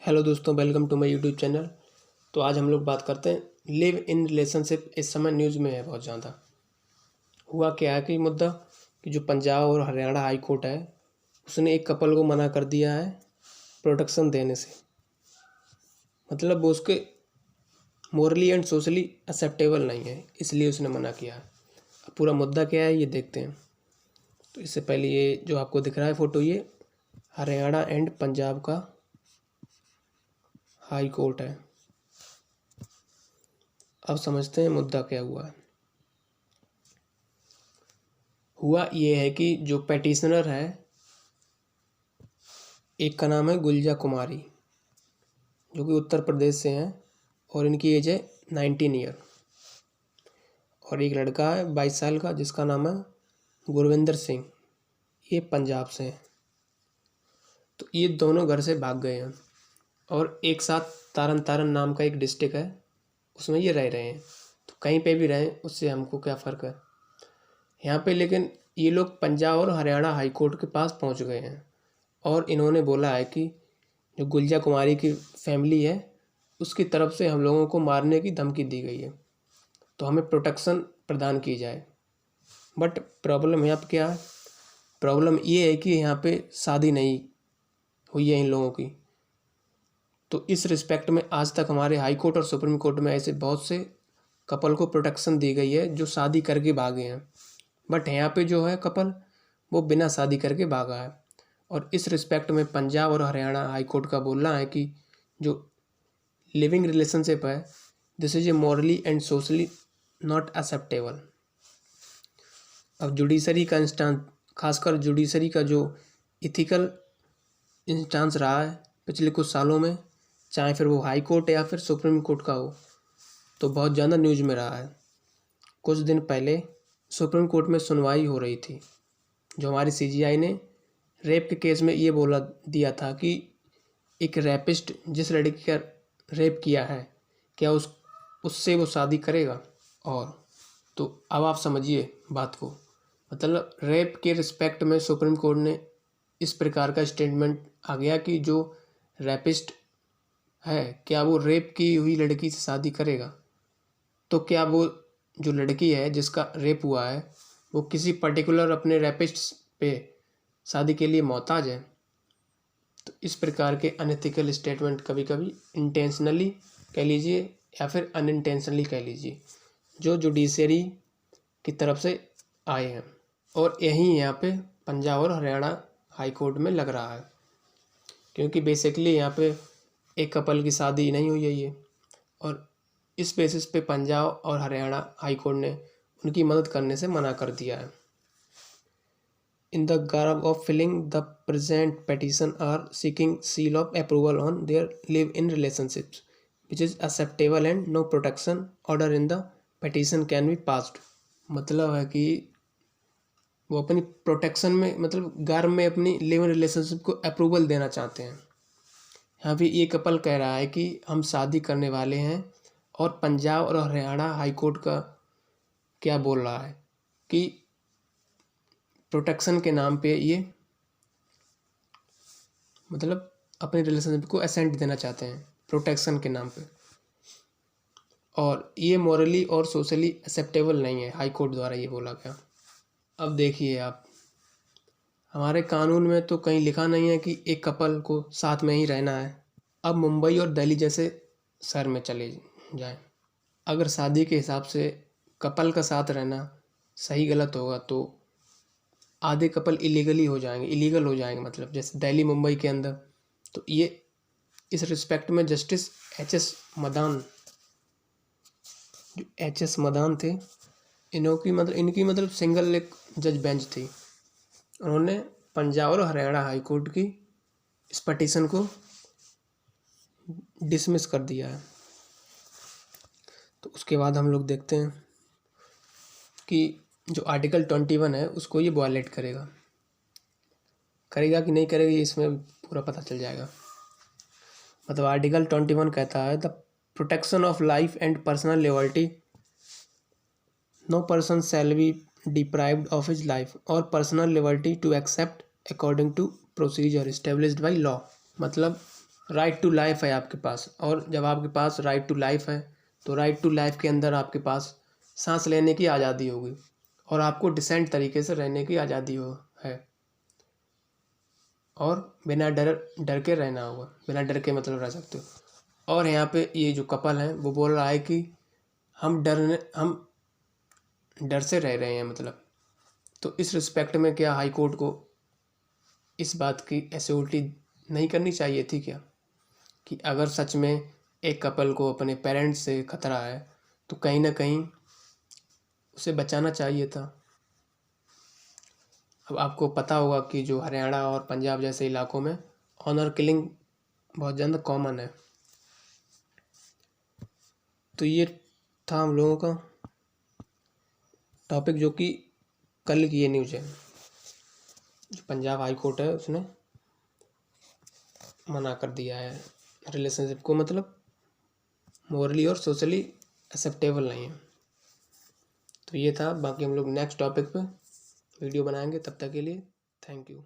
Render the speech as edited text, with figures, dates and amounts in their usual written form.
Hello दोस्तों, welcome to my YouTube channel. तो आज हम लोग बात करते हैं लिव इन रिलेशनशिप। इस समय न्यूज़ में है बहुत ज़्यादा। हुआ क्या है कि मुद्दा कि जो पंजाब और हरियाणा हाई कोर्ट है उसने एक कपल को मना कर दिया है प्रोटेक्शन देने से। मतलब वो उसके मोरली एंड सोशली एक्सेप्टेबल नहीं है, इसलिए उसने मना किया है। अब पूरा मुद्दा क्या है ये देखते हैं। तो इससे पहले ये जो आपको दिख रहा है फ़ोटो, ये हरियाणा एंड पंजाब का हाई कोर्ट है। अब समझते हैं मुद्दा क्या हुआ है। हुआ ये है कि जो पेटिशनर है, एक का नाम है गुलजा कुमारी, जो कि उत्तर प्रदेश से हैं और इनकी एज है 19 ईयर। और एक लड़का है 22 साल का जिसका नाम है गुरविंदर सिंह, ये पंजाब से हैं। तो ये दोनों घर से भाग गए हैं और एक साथ तारन तारन नाम का एक डिस्ट्रिक्ट है उसमें ये रह रहे हैं। तो कहीं पे भी रहें उससे हमको क्या फ़र्क है यहाँ पे। लेकिन ये लोग पंजाब और हरियाणा हाई कोर्ट के पास पहुंच गए हैं और इन्होंने बोला है कि जो गुलजा कुमारी की फैमिली है उसकी तरफ से हम लोगों को मारने की धमकी दी गई है, तो हमें प्रोटेक्शन प्रदान की जाए। बट प्रॉब्लम यहाँ पर क्या है? प्रॉब्लम ये है कि यहाँ पे शादी नहीं हुई है इन लोगों की। तो इस रिस्पेक्ट में आज तक हमारे हाई कोर्ट और सुप्रीम कोर्ट में ऐसे बहुत से कपल को प्रोटेक्शन दी गई है जो शादी करके भागे हैं। बट यहाँ पे जो है कपल वो बिना शादी करके भागा है। और इस रिस्पेक्ट में पंजाब और हरियाणा हाई कोर्ट का बोलना है कि जो लिविंग रिलेशनशिप है this is a morally and socially not acceptable. अब जुडिशरी का इंस्टांस, खासकर जुडिशरी का जो इथिकल इंस्टांस रहा है पिछले कुछ सालों में, चाहे फिर वो हाई कोर्ट या फिर सुप्रीम कोर्ट का हो, तो बहुत ज़्यादा न्यूज़ में रहा है। कुछ दिन पहले सुप्रीम कोर्ट में सुनवाई हो रही थी, जो हमारी सीजीआई ने रेप के केस में ये बोला दिया था कि एक रैपिस्ट जिस लड़की का रेप किया है क्या उससे वो शादी करेगा। और तो अब आप समझिए बात को, मतलब रेप के रिस्पेक्ट में सुप्रीम कोर्ट ने इस प्रकार का स्टेटमेंट आ गया कि जो रैपिस्ट है क्या वो रेप की हुई लड़की से शादी करेगा। तो क्या वो जो लड़की है जिसका रेप हुआ है वो किसी पर्टिकुलर अपने रैपिस्ट पे शादी के लिए मोहताज है। तो इस प्रकार के अनएथिकल स्टेटमेंट कभी कभी इंटेंशनली कह लीजिए या फिर अनइंटेंशनली कह लीजिए जो जुडिशरी की तरफ से आए हैं। और यही यहाँ पे पंजाब और हरियाणा हाई कोर्ट में लग रहा है, क्योंकि बेसिकली यहाँ पे एक कपल की शादी नहीं हुई है ये, और इस बेसिस पे पंजाब और हरियाणा हाई कोर्ट ने उनकी मदद करने से मना कर दिया है। In the garb of filling the present petition are seeking seal of approval on their live-in relationships, which is acceptable and no protection order in the petition can be passed। मतलब है कि वो अपनी प्रोटेक्शन में, मतलब गर्भ में अपनी लिव इन रिलेशनशिप को अप्रूवल देना चाहते हैं। यहाँ भी ये कपल कह रहा है कि हम शादी करने वाले हैं, और पंजाब और हरियाणा हाई कोर्ट का क्या बोल रहा है कि प्रोटेक्शन के नाम पे ये मतलब अपने रिलेशनशिप को असेंट देना चाहते हैं प्रोटेक्शन के नाम पे, और ये मॉरली और सोशली एक्सेप्टेबल नहीं है, हाई कोर्ट द्वारा ये बोला गया। अब देखिए आप, हमारे कानून में तो कहीं लिखा नहीं है कि एक कपल को साथ में ही रहना है। अब मुंबई और दिल्ली जैसे शहर में चले जाएं, अगर शादी के हिसाब से कपल का साथ रहना सही गलत होगा तो आधे कपल इलीगल हो जाएंगे, मतलब जैसे दिल्ली मुंबई के अंदर। तो ये इस रिस्पेक्ट में जस्टिस एच.एस. मदान थे, इनकी मतलब सिंगल एक जज बेंच थी। उन्होंने पंजाब और हरियाणा हाई कोर्ट की इस पटिशन को डिसमिस कर दिया है। तो उसके बाद हम लोग देखते हैं कि जो आर्टिकल 21 है उसको ये वायलेट करेगा कि नहीं करेगा, ये इसमें पूरा पता चल जाएगा। मतलब आर्टिकल 21 कहता है the protection of life and personal liberty, no person shall be deprived of his life और personal liberty to except according to procedure established by law. मतलब राइट टू लाइफ है आपके पास, और जब आपके पास राइट टू लाइफ है तो right to life के अंदर आपके पास सांस लेने की आज़ादी होगी और आपको डिसेंट तरीके से रहने की आज़ादी है, और बिना डर के रहना होगा, बिना डर के मतलब रह सकते हो। और यहाँ पे ये जो कपल है वो बोल रहा है कि हम डर से रह रहे हैं मतलब, तो इस रिस्पेक्ट में क्या हाई कोर्ट को इस बात की एश्योरिटी नहीं करनी चाहिए थी क्या, कि अगर सच में एक कपल को अपने पेरेंट्स से खतरा है तो कहीं ना कहीं उसे बचाना चाहिए था। अब आपको पता होगा कि जो हरियाणा और पंजाब जैसे इलाकों में ऑनर किलिंग बहुत ज़्यादा कॉमन है। तो ये था हम लोगों का टॉपिक, जो कि कल की ये न्यूज़ है, जो पंजाब हाई कोर्ट है उसने मना कर दिया है रिलेशनशिप को, मतलब मोरली और सोशली एक्सेप्टेबल नहीं है। तो ये था, बाकी हम लोग नेक्स्ट टॉपिक पे वीडियो बनाएंगे, तब तक के लिए थैंक यू।